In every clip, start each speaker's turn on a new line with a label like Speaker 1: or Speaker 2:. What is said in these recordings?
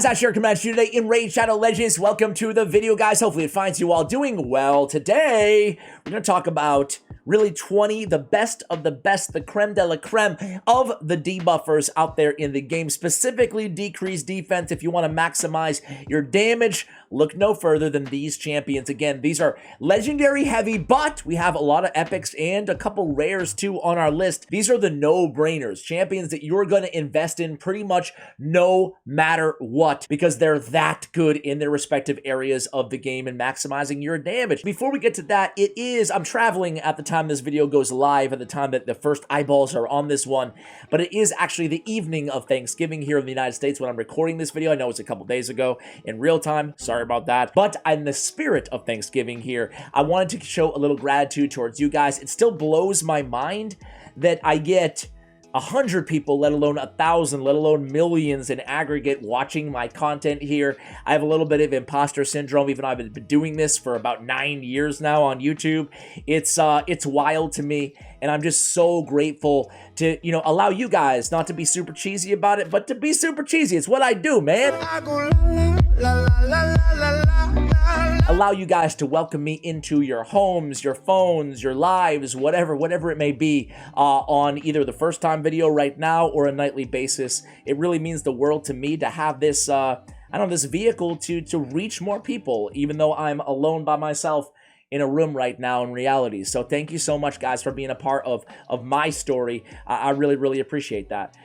Speaker 1: guys, Ash here coming at you today in Raid Shadow Legends. Welcome to the video, guys. Hopefully it finds you all doing well. Today, we're going to talk about really 20, the best of the best, the creme de la creme of the debuffers out there in the game. Specifically, decreased defense. If you want to maximize your damage, look no further than these champions. Again, these are legendary heavy, but we have a lot of epics and a couple rares too on our list. These are the no-brainers, champions that you're going to invest in pretty much no matter what, because they're that good in their respective areas of the game and maximizing your damage. Before we get to that, I'm traveling at the time this video goes live, at the time that the first eyeballs are on this one, but it is actually the evening of Thanksgiving here in the United States when I'm recording this video. I know it's a couple days ago in real time, sorry about that, but in the spirit of Thanksgiving here, I wanted to show a little gratitude towards you guys. It still blows my mind that I get 100 people, let alone 1,000, let alone millions in aggregate watching my content here. I have a little bit of imposter syndrome, even though I've been doing this for about 9 years now on YouTube. It's wild to me, and I'm just so grateful to, allow you guys not to be super cheesy about it, but to be super cheesy. It's what I do, man. Allow you guys to welcome me into your homes, your phones, your lives, whatever it may be, on either the first time video right now or a nightly basis. It really means the world to me to have this, this vehicle to reach more people, even though I'm alone by myself in a room right now in reality. So thank you so much, guys, for being a part of my story. I really, really appreciate that.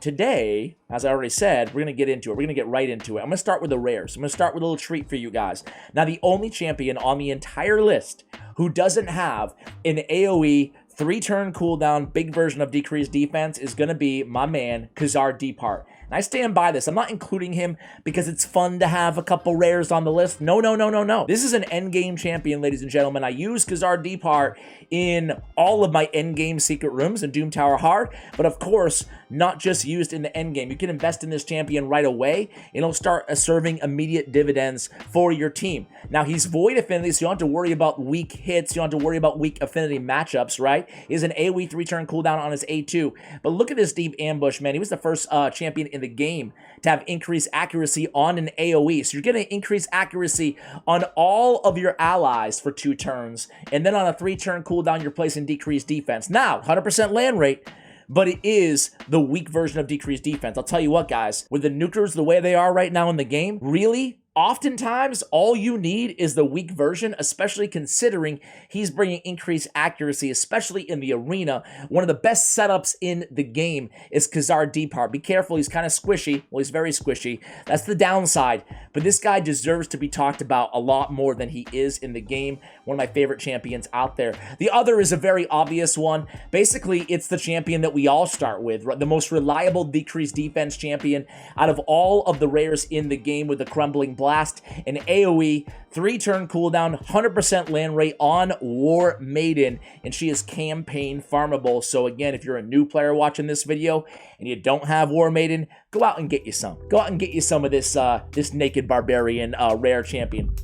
Speaker 1: Today, as I already said, we're going to get into it. We're going to get right into it. I'm going to start with the rares. I'm going to start with a little treat for you guys. Now, the only champion on the entire list who doesn't have an AoE 3-turn cooldown, big version of decreased defense is going to be my man, Khazar Depart. And I stand by this. I'm not including him because it's fun to have a couple rares on the list. No. This is an endgame champion, ladies and gentlemen. I use Khazar Depart in all of my endgame secret rooms in Doom Tower Hard, but of course, not just used in the endgame. You can invest in this champion right away, and it'll start serving immediate dividends for your team. Now, he's void affinity, so you don't have to worry about weak hits. You don't have to worry about weak affinity matchups, right? He has an AoE 3-turn cooldown on his A2, but look at this deep ambush, man. He was the first champion in the game to have increased accuracy on an AoE. So you're getting increased accuracy on all of your allies for 2 turns, and then on a 3-turn cooldown, you're placing decreased defense. Now, 100% land rate, but it is the weak version of decreased defense. I'll tell you what, guys, with the nukers the way they are right now in the game, really, oftentimes, all you need is the weak version, especially considering he's bringing increased accuracy, especially in the arena. One of the best setups in the game is Khazar Depart. Be careful, he's kind of squishy. Well, he's very squishy. That's the downside. But this guy deserves to be talked about a lot more than he is in the game. One of my favorite champions out there. The other is a very obvious one. Basically, it's the champion that we all start with. The most reliable decreased defense champion out of all of the rares in the game with the Crumbling Blast, an AoE, 3-turn cooldown, 100% land rate on War Maiden, and she is campaign farmable. So again, if you're a new player watching this video and you don't have War Maiden, go out and get you some. Go out and get you some of this this naked barbarian rare champion.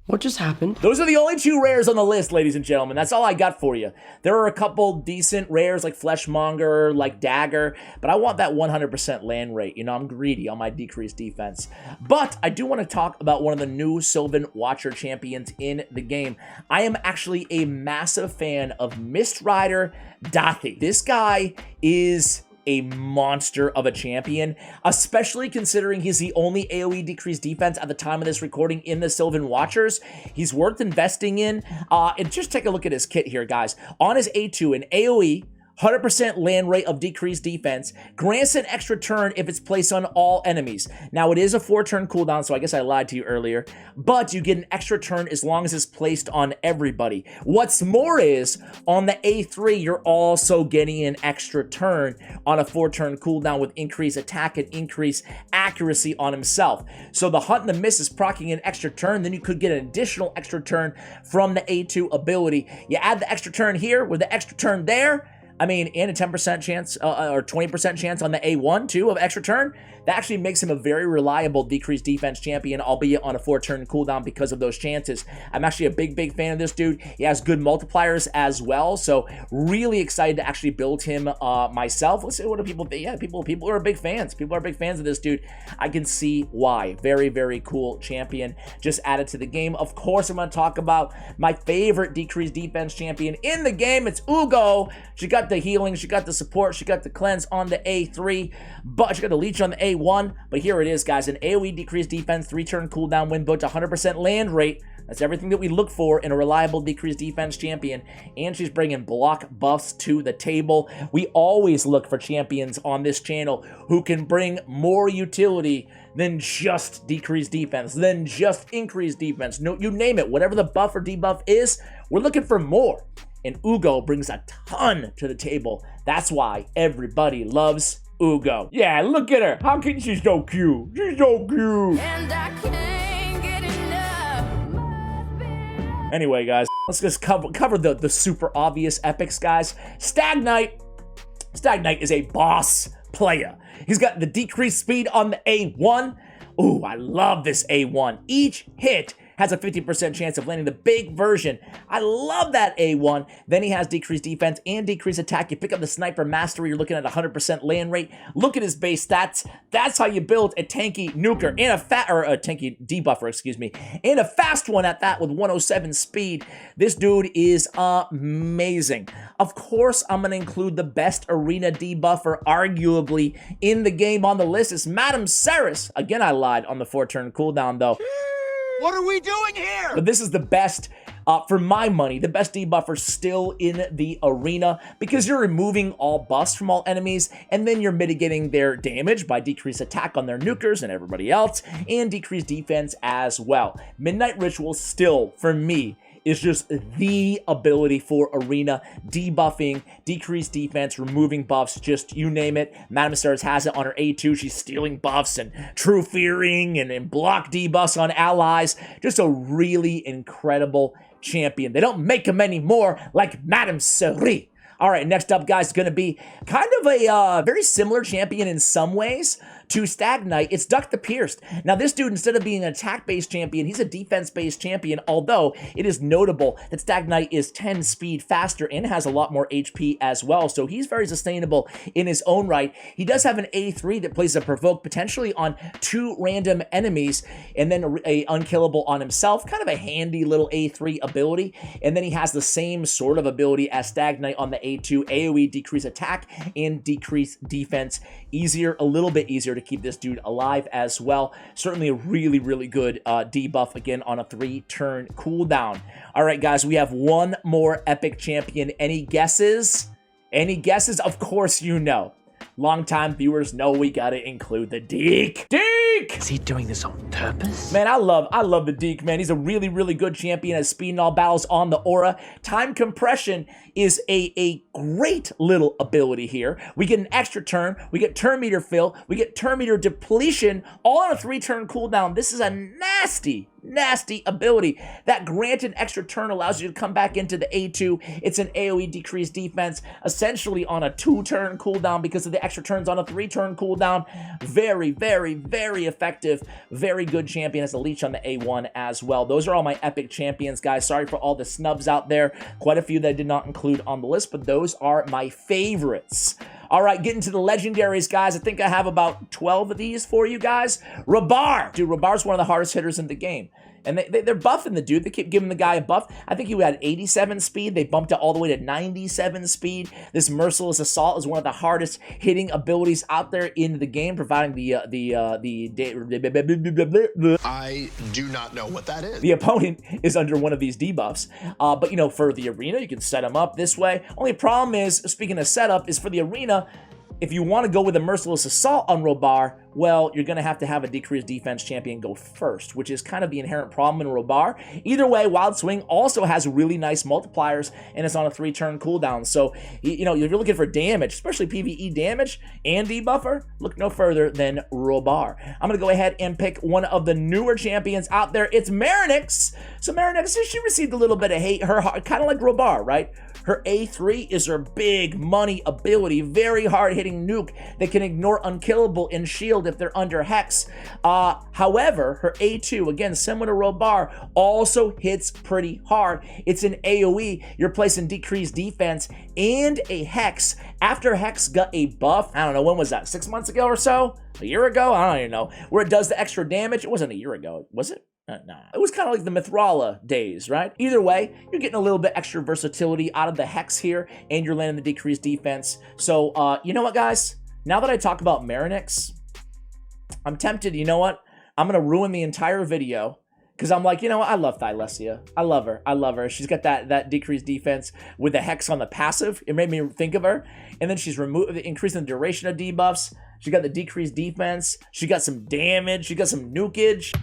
Speaker 2: What just happened?
Speaker 1: Those are the only 2 rares on the list, ladies and gentlemen. That's all I got for you. There are a couple decent rares like Fleshmonger, like Dagger, but I want that 100% land rate. I'm greedy on my decreased defense. But I do want to talk about one of the new Sylvan Watcher champions in the game. I am actually a massive fan of Mist Rider Dathi. This guy is a monster of a champion, especially considering he's the only AoE decreased defense at the time of this recording in the Sylvan Watchers. He's worth investing in. And just take a look at his kit here, guys. On his A2, an AoE, 100% land rate of decreased defense, grants an extra turn if it's placed on all enemies. Now, it is a 4-turn cooldown, so I guess I lied to you earlier, but you get an extra turn as long as it's placed on everybody. What's more is, on the A3, you're also getting an extra turn on a 4-turn cooldown with increased attack and increased accuracy on himself. So the Hunt and the Miss is proccing an extra turn, then you could get an additional extra turn from the A2 ability. You add the extra turn here with the extra turn there, I mean, and a 10% chance or 20% chance on the A1 too of extra turn. That actually makes him a very reliable decreased defense champion, albeit on a 4-turn cooldown because of those chances. I'm actually a big fan of this dude. He has good multipliers as well, so really excited to actually build him myself. Let's see, what do people think? Yeah, people are big fans. People are big fans of this dude. I can see why. Very cool champion just added to the game. Of course, I'm going to talk about my favorite decreased defense champion in the game. It's Ugo. She got the healing, she got the support, she got the cleanse on the A3, but she got the leech on the A1. But here it is, guys, an AoE decreased defense, 3-turn cooldown, win boat to 100% land rate. That's everything that we look for in a reliable decreased defense champion, and she's bringing block buffs to the table. We always look for champions on this channel who can bring more utility than just decreased defense, than just increased defense. No, you name it, whatever the buff or debuff is, we're looking for more. And Ugo brings a ton to the table. That's why everybody loves Ugo. Yeah, look at her. How can she so cute? She's so cute. And I can't get enough. Anyway, guys, let's just cover the super obvious epics, guys. Stag Knight is a boss player. He's got the decreased speed on the A1. Ooh, I love this A1. Each hit has a 50% chance of landing the big version. I love that A1. Then he has decreased defense and decreased attack. You pick up the sniper mastery, you're looking at 100% land rate. Look at his base stats. That's how you build a tanky nuker and a tanky debuffer, excuse me, and a fast one at that with 107 speed. This dude is amazing. Of course, I'm gonna include the best arena debuffer arguably in the game on the list. It's Madame Ceres. Again, I lied on the 4-turn cooldown though.
Speaker 3: What are we doing here?
Speaker 1: But this is the best, for my money, the best debuffer still in the arena, because you're removing all buffs from all enemies, and then you're mitigating their damage by decreased attack on their nukers and everybody else, and decreased defense as well. Midnight Ritual still, for me, is just the ability for arena debuffing, decreased defense, removing buffs, just you name it. Madame Ceres has it on her A2. She's stealing buffs and true fearing and block debuffs on allies. Just a really incredible champion. They don't make them anymore like Madame Ceres. All right, next up, guys, is going to be kind of a very similar champion in some ways to Stag Knight. It's Dec Def. Now, this dude, instead of being an attack-based champion, he's a defense-based champion, although it is notable that Stag Knight is 10 speed faster and has a lot more HP as well, so he's very sustainable in his own right. He does have an A3 that plays a provoke potentially on 2 random enemies, and then a unkillable on himself, kind of a handy little A3 ability, and then he has the same sort of ability as Stag Knight on the A2, AoE, decrease attack, and decrease defense. A little bit easier to keep this dude alive as well. Certainly a really good debuff, again, on a 3-turn cooldown. All right, guys, we have one more epic champion. Any guesses? Any guesses? Of course you know. Longtime viewers know we gotta include the Dec. Dec!
Speaker 2: Is he doing this on purpose?
Speaker 1: Man, I love the Dec, man. He's a really good champion, has speed in all battles on the aura. Time compression is a great little ability here. We get an extra turn, we get turn meter fill, we get turn meter depletion, all on a 3-turn cooldown. This is a nasty ability. That granted extra turn allows you to come back into the A2. It's an AoE decreased defense, essentially on a 2-turn cooldown because of the extra turns on a 3-turn cooldown. Very effective, very good champion. Has a leech on the A1 as well. Those are all my epic champions, guys. Sorry for all the snubs out there. Quite a few that I did not include on the list, but those are my favorites. All right, getting to the legendaries, guys. I think I have about 12 of these for you guys. Rabar. Dude, Rabar's one of the hardest hitters in the game. And they're buffing the dude. They keep giving the guy a buff. I think he had 87 speed. They bumped it all the way to 97 speed. This Merciless Assault is one of the hardest hitting abilities out there in the game, providing
Speaker 3: I do not know what that is.
Speaker 1: The opponent is under one of these debuffs. But, you know, for the arena, you can set them up this way. Only problem is, speaking of setup, is for the arena, if you want to go with a Merciless Assault on Rabar, well, you're going to have a decreased defense champion go first, which is kind of the inherent problem in Robar. Either way, Wild Swing also has really nice multipliers, and it's on a 3-turn cooldown. So, you know, if you're looking for damage, especially PvE damage and debuffer, look no further than Robar. I'm going to go ahead and pick one of the newer champions out there. It's Marinix. So Marinix, she received a little bit of hate. Her kind of like Robar, right? Her A3 is her big money ability, very hard-hitting nuke that can ignore unkillable and shield if they're under Hex. However, her A2, again, similar to Robar, also hits pretty hard. It's an AoE. You're placing decreased defense and a Hex. After Hex got a buff, I don't know, when was that? 6 months ago or so? A year ago? I don't even know. Where it does the extra damage. It wasn't a year ago, was it? Nah. It was kind of like the Mithrala days, right? Either way, you're getting a little bit extra versatility out of the Hex here, and you're landing the decreased defense. So, you know what, guys? Now that I talk about Marinix, I'm tempted, you know what? I'm going to ruin the entire video, because I'm like, you know what? I love Thylesia. I love her. I love her. She's got that decreased defense with the Hex on the passive. It made me think of her. And then she's increasing the duration of debuffs. She got the decreased defense. She got some damage. She got some nukage.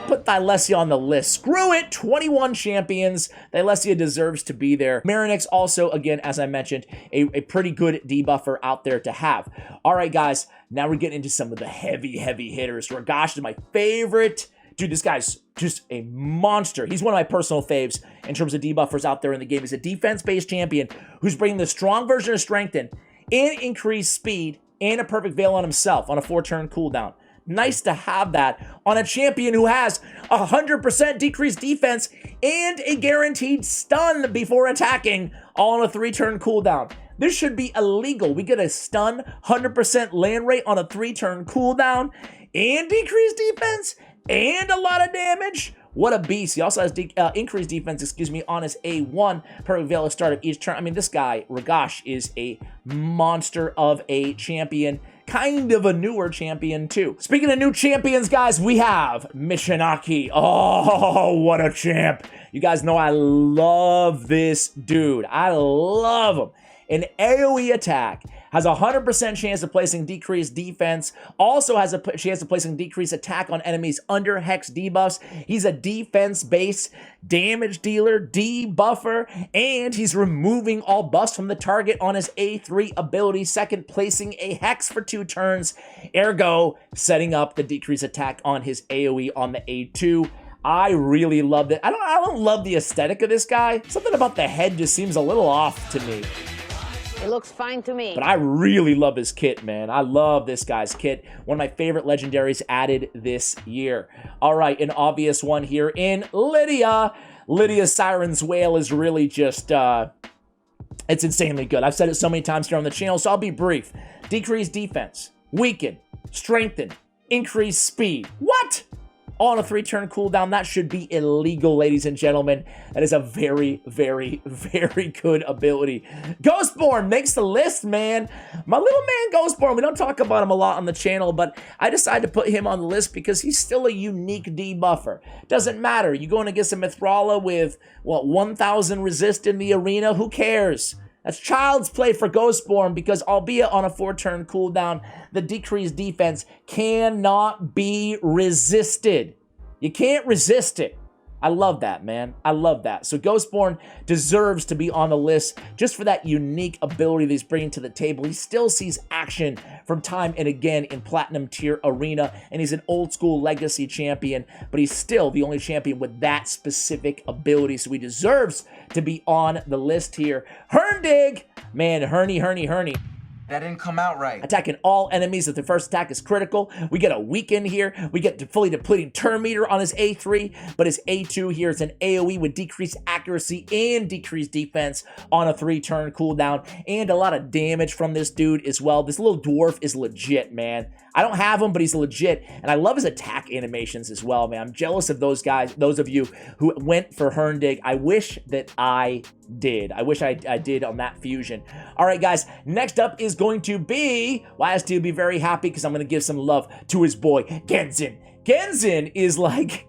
Speaker 1: Put Thylesia on the list. Screw it, 21 champions. Thylesia deserves to be there. Marinix also, again, as I mentioned, a pretty good debuffer out there to have. All right, guys, now we're getting into some of the heavy hitters. Ragash is my favorite. Dude, this guy's just a monster. He's one of my personal faves in terms of debuffers out there in the game. He's a defense-based champion who's bringing the strong version of Strengthen and increased speed and a perfect veil on himself on a 4-turn cooldown. Nice to have that on a champion who has 100% decreased defense and a guaranteed stun before attacking, all on a 3-turn cooldown. This should be illegal. We get a stun, 100% land rate on a 3-turn cooldown, and decreased defense, and a lot of damage. What a beast. He also has increased defense, on his A1 per veil at start of each turn. I mean, this guy, Ragash, is a monster of a champion. Kind of a newer champion, too. Speaking of new champions, guys, we have Mishinaki. Oh, what a champ. You guys know I love this dude. I love him. An AoE attack, has a 100% chance of placing decreased defense, also has a chance of placing decreased attack on enemies under Hex debuffs. He's a defense-based damage dealer, debuffer, and he's removing all buffs from the target on his A3 ability, second placing a Hex for 2 turns, ergo setting up the decreased attack on his AoE on the A2. I really love it. I don't love the aesthetic of this guy. Something about the head just seems a little off to me.
Speaker 4: It looks fine to me.
Speaker 1: But I really love his kit, man. I love this guy's kit. One of my favorite legendaries added this year. All right, an obvious one here in Lydia. Lydia's Siren's Wail is really just, it's insanely good. I've said it so many times here on the channel, so I'll be brief. Decreased defense, weaken, strengthen, increase speed. What? All on a 3-turn cooldown. That should be illegal, ladies and gentlemen. That is a very, very, very good ability. Ghostborn makes the list, man. My little man Ghostborn, we don't talk about him a lot on the channel, but I decided to put him on the list because he's still a unique debuffer. Doesn't matter. You going against a Mithrala with, what, 1,000 resist in the arena? Who cares? That's child's play for Ghostborn because, albeit on a 4-turn cooldown, the decreased defense cannot be resisted. You can't resist it. I love that, man. I love that. So Ghostborn deserves to be on the list just for that unique ability that he's bringing to the table. He still sees action from time and again in Platinum Tier Arena, and he's an old school legacy champion, but he's still the only champion with that specific ability, so he deserves to be on the list here. Herndig! Man, Herney.
Speaker 5: That didn't come out right.
Speaker 1: Attacking all enemies if the first attack is critical. We get a weaken here. We get fully depleting turn meter on his A3, but his A2 here is an AoE with decreased accuracy and decreased defense on a 3-turn cooldown, and a lot of damage from this dude as well. This little dwarf is legit, man. I don't have him, but he's legit, and I love his attack animations as well, man. I'm jealous of those guys, those of you who went for Herndig. I wish that I did. I wish I did on that fusion. All right, guys, next up is going to be, YST will be very happy because I'm going to give some love to his boy, Genzin. Genzin is like,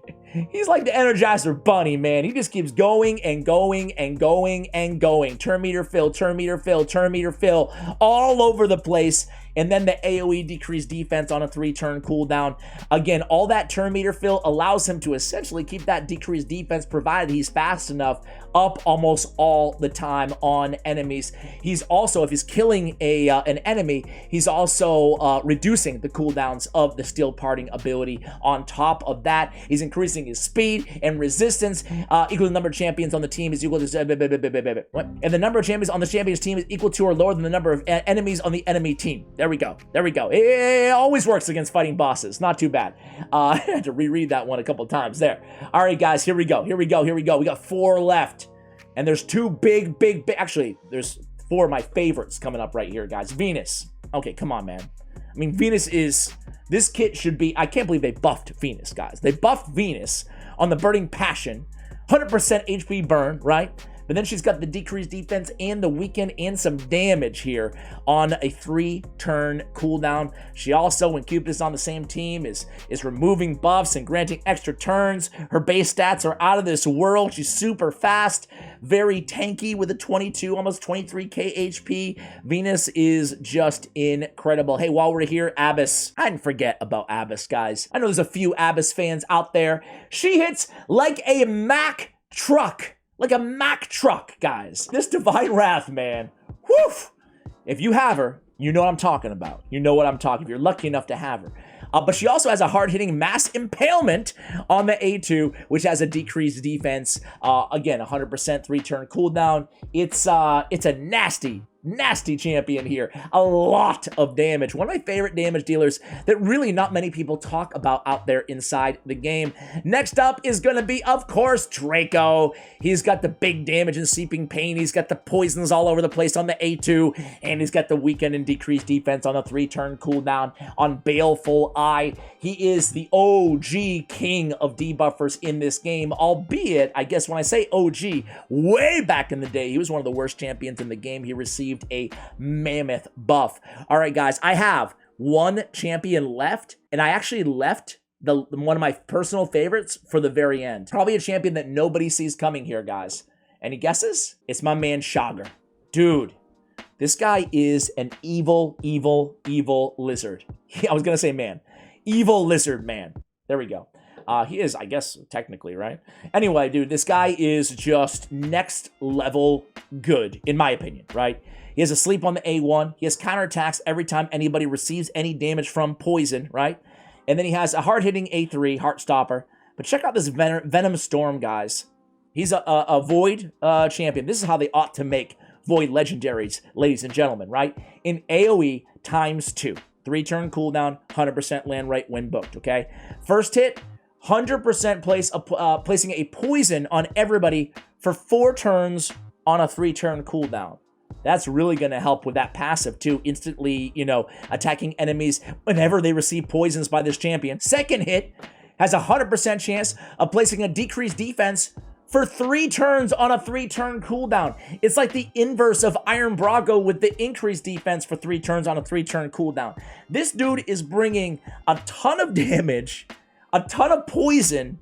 Speaker 1: he's like the Energizer Bunny, man. He just keeps going and going and going and going. Turn meter fill, turn meter fill, turn meter fill, all over the place. and then the AoE decreased defense on a 3-turn cooldown. Again, all that turn meter fill allows him to essentially keep that decreased defense, provided he's fast enough, up almost all the time on enemies. He's also, if he's killing an enemy, he's also reducing the cooldowns of the steel parting ability. On top of that, he's increasing his speed and resistance, equal to the number of champions on the team is equal to what? And the number of champions on the champions team is equal to or lower than the number of enemies on the enemy team. There we go. There we go. It always works against fighting bosses. Not too bad. I had to reread that one a couple times there. All right, guys, here we go. Here we go. Here we go. We got 4 left. And there's 2 big, actually, there's 4 of my favorites coming up right here, guys. Venus. Okay, come on, man. I mean, Venus is, this kit should be, I can't believe they buffed Venus, guys. They buffed Venus on the Burning Passion, 100% HP burn, right? But then she's got the decreased defense and the weaken and some damage here on a 3-turn cooldown. She also, when Cupid is on the same team, is removing buffs and granting extra turns. Her base stats are out of this world. She's super fast, very tanky with a 22, almost 23k HP. Venus is just incredible. Hey, while we're here, Abyss. I didn't forget about Abyss, guys. I know there's a few Abyss fans out there. She hits like a Mack truck. Like a Mack truck, guys. This Divine Wrath, man. Whew. If you have her, you know what I'm talking about. You know what I'm talking. If you're lucky enough to have her. But she also has a hard-hitting Mass Impalement on the A2, which has a decreased defense. Again, 100% 3-turn cooldown. It's a nasty champion here. A lot of damage. One of my favorite damage dealers that really not many people talk about out there inside the game. Next up is going to be, of course, Draco. He's got the big damage and seeping pain. He's got the poisons all over the place on the A2, and he's got the weaken and decreased defense on the 3-turn cooldown on Baleful Eye. He is the OG king of debuffers in this game, albeit, I guess when I say OG, way back in the day, he was one of the worst champions in the game. He received a mammoth buff. All right, guys, I have 1 champion left, and I actually left one of my personal favorites for the very end. Probably a champion that nobody sees coming here, guys. Any guesses? It's my man Shogger. Dude, this guy is an evil lizard. I was gonna say man. Evil lizard man. There we go. He is, I guess, technically, right? Anyway, dude, this guy is just next level good, in my opinion, right? He has a sleep on the A1. He has counterattacks every time anybody receives any damage from poison, right? And then he has a hard-hitting A3, Heartstopper. But check out this Venom Storm, guys. He's a Void champion. This is how they ought to make Void legendaries, ladies and gentlemen, right? In AoE ×2. 3-turn cooldown, 100% land right when booked, okay? First hit, 100% placing a poison on everybody for 4 turns on a 3-turn cooldown. That's really going to help with that passive too, instantly, you know, attacking enemies whenever they receive poisons by this champion. Second hit has a 100% chance of placing a decreased defense for 3 turns on a 3-turn cooldown. It's like the inverse of Iron Brago with the increased defense for 3 turns on a 3-turn cooldown. This dude is bringing a ton of damage, a ton of poison,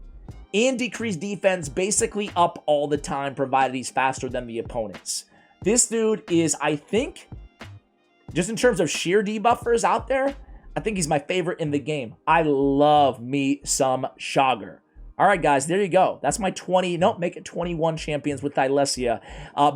Speaker 1: and decreased defense basically up all the time, provided he's faster than the opponents. This dude is, I think, just in terms of sheer debuffers out there, I think he's my favorite in the game. I love me some Shogger. All right, guys, there you go. That's my 20, nope, make it 21 champions with Thylesia.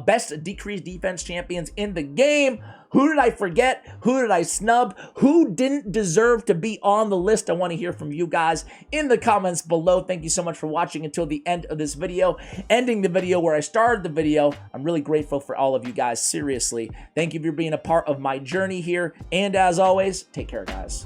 Speaker 1: Best decreased defense champions in the game. Who did I forget? Who did I snub? Who didn't deserve to be on the list? I want to hear from you guys in the comments below. Thank you so much for watching until the end of this video. Ending the video where I started the video. I'm really grateful for all of you guys, seriously. Thank you for being a part of my journey here. And as always, take care, guys.